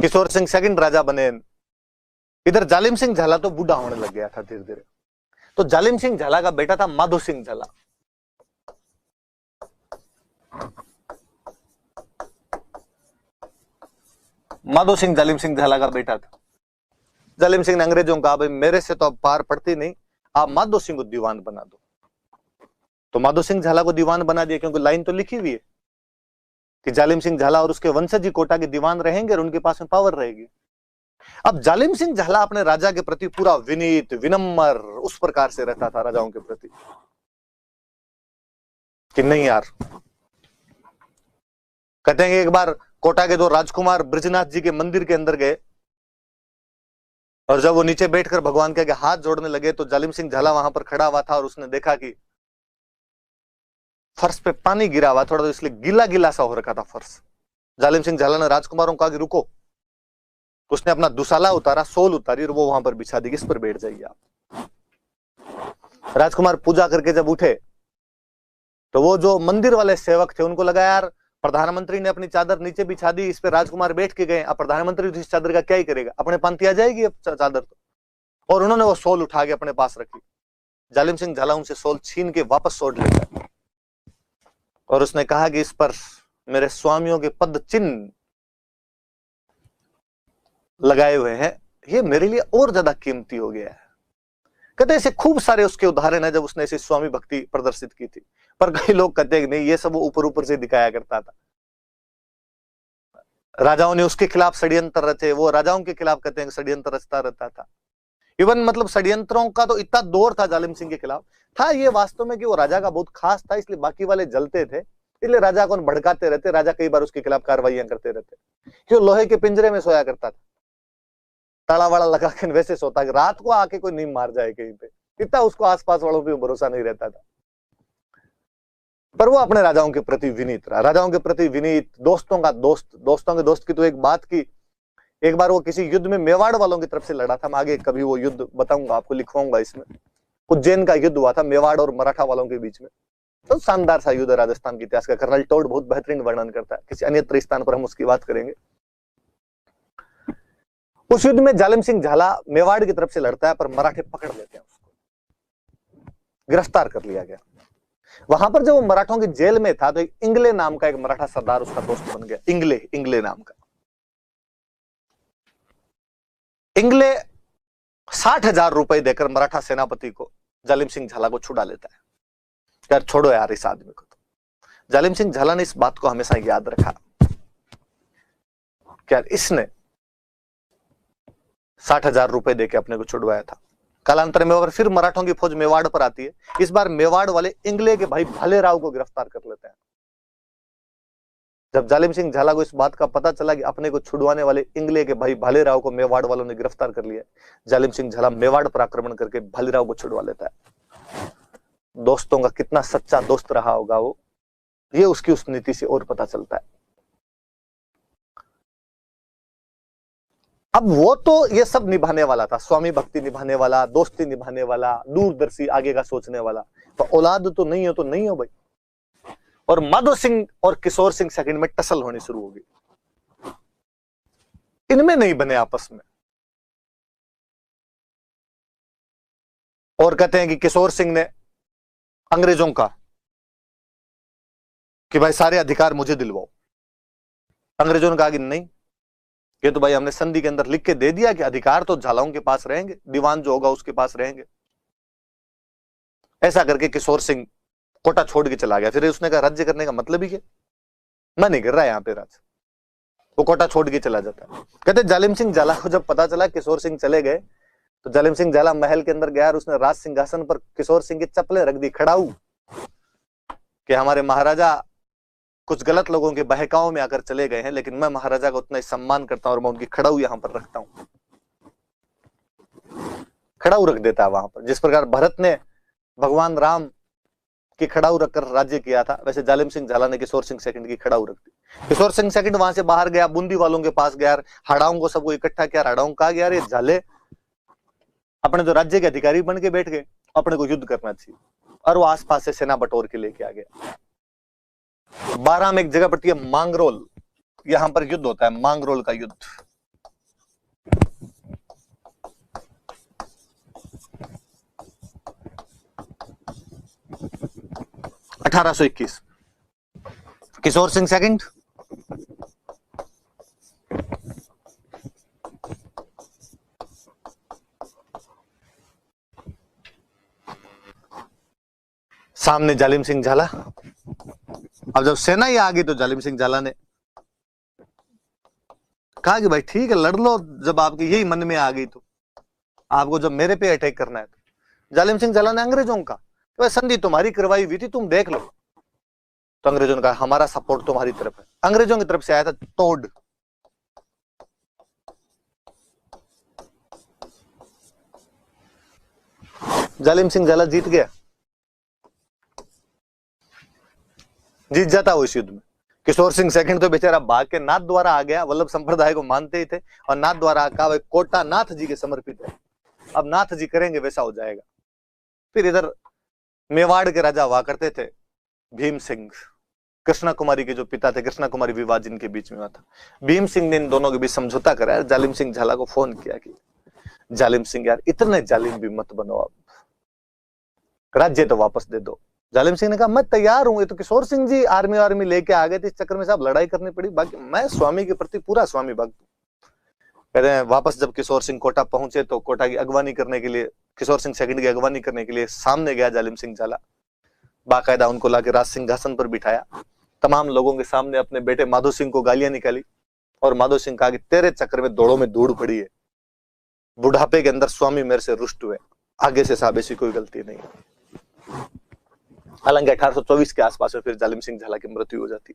Kishore Singh second राजा बने। इधर जालिम सिंह झाला तो बूढ़ा होने लग गया था धीरे धीरे। तो जालिम सिंह झाला का बेटा था माधो सिंह झाला। माधो सिंह जालिम सिंह झाला का बेटा था। जालिम सिंह ने अंग्रेजों का, भाई मेरे से तो अब पार पड़ती नहीं, आप माधो सिंह को दीवान बना दो। तो माधो सिंह झाला को दीवान बना दिया, क्योंकि लाइन तो लिखी हुई है कि जालिम सिंह झाला और उसके वंशज ही कोटा के दीवान रहेंगे और उनके पास में पावर रहेगी। अब जालिम सिंह झाला अपने राजा के प्रति पूरा विनीत विनम्र उस प्रकार से रहता था राजाओं के प्रति कि नहीं यार। कहते हैं कि एक बार कोटा के दो राजकुमार ब्रजनाथ जी के मंदिर के अंदर गए और जब वो नीचे बैठकर भगवान के आगे हाथ जोड़ने लगे तो जालिम सिंह झाला वहां पर खड़ा हुआ था और उसने देखा कि फर्श पे पानी गिरा हुआ थोड़ा, तो इसलिए गीला गीला सा हो रखा था फर्श। जालिम सिंह झाला ने राजकुमारों को कहा कि रुको। उसने अपना दुसाला उतारा, सोल उतारी और वो वहां पर बिछा दी, इस पर बैठ जाइए आप। राजकुमार पूजा करके जब उठे तो वो जो मंदिर वाले सेवक थे उनको लगा यार प्रधानमंत्री ने अपनी चादर नीचे बिछा दी, इस पे राजकुमार बैठ के गए, अब प्रधानमंत्री तो इस चादर का क्या ही करेगा, अपने पांति आ जाएगी अब चादर तो। और उन्होंने वो सोल उठा के अपने पास रखी। जालिम सिंह झाला उनसे सोल छीन के वापस सोल ले गया और उसने कहा कि इस पर मेरे स्वामियों के पद चिन्ह लगाए हुए हैं, ये मेरे लिए और ज्यादा कीमती हो गया है। कहते ऐसे खूब सारे उसके उदाहरण है जब उसने ऐसी स्वामी भक्ति प्रदर्शित की थी। पर कई लोग कहते हैं कि नहीं, ये सब वो ऊपर ऊपर से दिखाया करता था। राजाओं ने उसके खिलाफ षड्यंत्र रचे, वो राजाओं के खिलाफ कहते हैं षड्यंत्र रचता रहता था। इवन मतलब षड्यंत्रों का तो इतना दौर था जालिम सिंह के खिलाफ था ये वास्तव में कि वो राजा का बहुत खास था, इसलिए बाकी वाले जलते थे, इसलिए राजा को भड़काते रहते। राजा कई बार उसके खिलाफ कार्रवाइयां करते रहते, क्यों लोहे के पिंजरे में सोया करता था, ताला वाला लगा के वैसे सोता कि रात को आके कोई नींद मार जाए कहीं पे, इतना उसको आसपास वालों पे भरोसा नहीं रहता था। पर वो अपने राजाओं के प्रति विनीत रहा, राजाओं के प्रति विनीत, दोस्तों का दोस्त। दोस्तों के दोस्त की तो एक बात की, एक बार वो किसी युद्ध में मेवाड़ वालों की तरफ से लड़ा था। मैं आगे कभी वो युद्ध बताऊंगा आपको, लिखवाऊंगा इसमें। उज्जैन का युद्ध हुआ था मेवाड़ और मराठा वालों के बीच में, तो शानदार सा युद्ध है राजस्थान के इतिहास का। कर्नल टोड बहुत बेहतरीन वर्णन करता है, किसी अन्य स्थान पर हम उसकी बात करेंगे। उस युद्ध में जालिम सिंह झाला मेवाड़ की तरफ से लड़ता है, पर मराठे पकड़ लेते हैं उसको, गिरफ्तार कर लिया गया। वहां पर जब वो मराठों की जेल में था तो एक इंगले नाम का एक मराठा सरदार उसका दोस्त बन गया। इंगले नाम का इंगले 60,000 रुपए देकर मराठा सेनापति को जालिम सिंह झाला को छुड़ा लेता है। यार छोड़ो यार इस आदमी को। तो जालिम सिंह झाला ने इस बात को हमेशा याद रखा कि यार इसने 60,000 रुपए देकर अपने को छुड़वाया था। कालांतर में और फिर मराठों की फौज मेवाड़ पर आती है। इस बार मेवाड़ वाले इंगले के भाई भालेराव को गिरफ्तार कर लेते हैं। जब जालिम सिंह झाला को इस बात का पता चला कि अपने को छुड़वाने वाले इंगले के भाई भालेराव को मेवाड़ वालों ने गिरफ्तार कर लिया, जालिम सिंह झाला मेवाड़ पर आक्रमण करके भालेराव को छुड़वा लेता है। दोस्तों का कितना सच्चा दोस्त रहा होगा वो, ये उसकी उस नीति से और पता चलता है। अब वो तो ये सब निभाने वाला था, स्वामी भक्ति निभाने वाला, दोस्ती निभाने वाला, दूरदर्शी, आगे का सोचने वाला। तो औलाद तो नहीं हो तो नहीं हो भाई। और माधो सिंह और किशोर सिंह सेकंड में टसल होनी शुरू होगी, इनमें नहीं बने आपस में। और कहते हैं कि किशोर सिंह ने अंग्रेजों का कि भाई सारे अधिकार मुझे दिलवाओ। अंग्रेजों ने कहा कि नहीं, ये तो भाई हमने संधि के अंदर लिख के दे दिया कि अधिकार तो झालाओं के पास रहेंगे, दीवान जो होगा उसके पास रहेंगे। ऐसा करके किशोर सिंह कोटा छोड़ के चला गया। फिर उसने कहा राज्य करने का मतलब ही क्या, मैं नहीं कर रहा यहां पे राज। वो कोटा छोड़ के चला जाता है। कहते जालिम सिंह झाला को जब पता चला किशोर सिंह चले गए तो जालिम सिंह झाला महल के अंदर गया और उसने राज सिंहासन पर किशोर सिंह की चप्पलें रख दी खड़ाऊ, कि हमारे महाराजा कुछ गलत लोगों के बहकाओं में आकर चले गए हैं, लेकिन मैं महाराजा का उतना ही सम्मान करता हूं और मैं उनकी खड़ाऊ यहां पर रखता हूं। खड़ाऊ रख देता है वहां पर। जिस प्रकार भरत ने भगवान राम की खड़ाऊ रखकर राज्य किया था, वैसे जालिम सिंह झाला ने किशोर सिंह सेकंड की खड़ाऊ रख दी। किशोर सिंह सेकंड वहां से बाहर गया, बूंदी वालों के पास गया, हाड़ाओं को सबको इकट्ठा किया। हाड़ाओं कहा गया ये झाले अपने जो राज्य के अधिकारी बन के बैठ गए, अपने को युद्ध करना चाहिए। और वो आसपास से सेना बटोर के लेके आ गया। 12 में एक जगह पड़ती है मांगरोल, यहां पर युद्ध होता है, मांगरोल का युद्ध। 1821। किशोर सिंह सेकंड, सामने जालिम सिंह झाला। अब जब सेना ही आ गई तो जालिम सिंह झाला ने कहा कि भाई ठीक है लड़ लो, जब आपकी यही मन में आ गई तो आपको जब मेरे पे अटैक करना है तो। जालिम सिंह झाला ने अंग्रेजों का तो संधि तुम्हारी करवाई हुई थी, तुम देख लो। तो अंग्रेजों ने कहा हमारा सपोर्ट तुम्हारी तरफ है। अंग्रेजों की तरफ से आया था तोड़। जालिम सिंह झाला जीत गया, जीत जाता वो इस युद्ध में। किशोर सिंह सेकंड तो बेचारा भाग के नाथ द्वारा आ गया, वल्लभ संप्रदाय को मानते ही थे और नाथ द्वारा कहा कोटा नाथ जी के समर्पित है, अब नाथ जी करेंगे वैसा हो जाएगा। फिर इधर मेवाड़ के राजा हुआ करते थे भीम सिंह, कृष्णा कुमारी के जो पिता थे, कृष्णा कुमारी विवाह जिनके बीच में हुआ था। भीम सिंह ने इन दोनों के बीच समझौता कराया। जालिम सिंह झाला को फोन किया कि जालिम सिंह यार इतने जालिम भी मत बनो, आप राज्य तो वापस दे दो। जालिम सिंह ने कहा मैं तैयार हूं, ये तो किशोर सिंह जी आर्मी लेके आ गए थे, इस चक्कर में साहब लड़ाई करनी पड़ी, बाकी मैं स्वामी के प्रति पूरा स्वामी भक्त। कहते हैं वापस जब किशोर सिंह कोटा पहुंचे तो कोटा की अगवानी करने के लिए, किशोर सिंह सेकंड की अगवानी करने के लिए सामने गया जालिम सिंह झाला। बाकायदा उनको लाके राज सिंहासन पर बिठाया, तमाम लोगों के सामने अपने बेटे माधो सिंह को गालियां निकाली और माधो सिंह कहा कि तेरे चक्कर में दौड़ों में धूड़ पड़ी है, बुढ़ापे के अंदर स्वामी मेरे से रुष्ट हुए, आगे से साहब ऐसी कोई गलती नहीं है। हालांकि 1824 के आसपास में फिर जालिम सिंह झाला की मृत्यु हो जाती।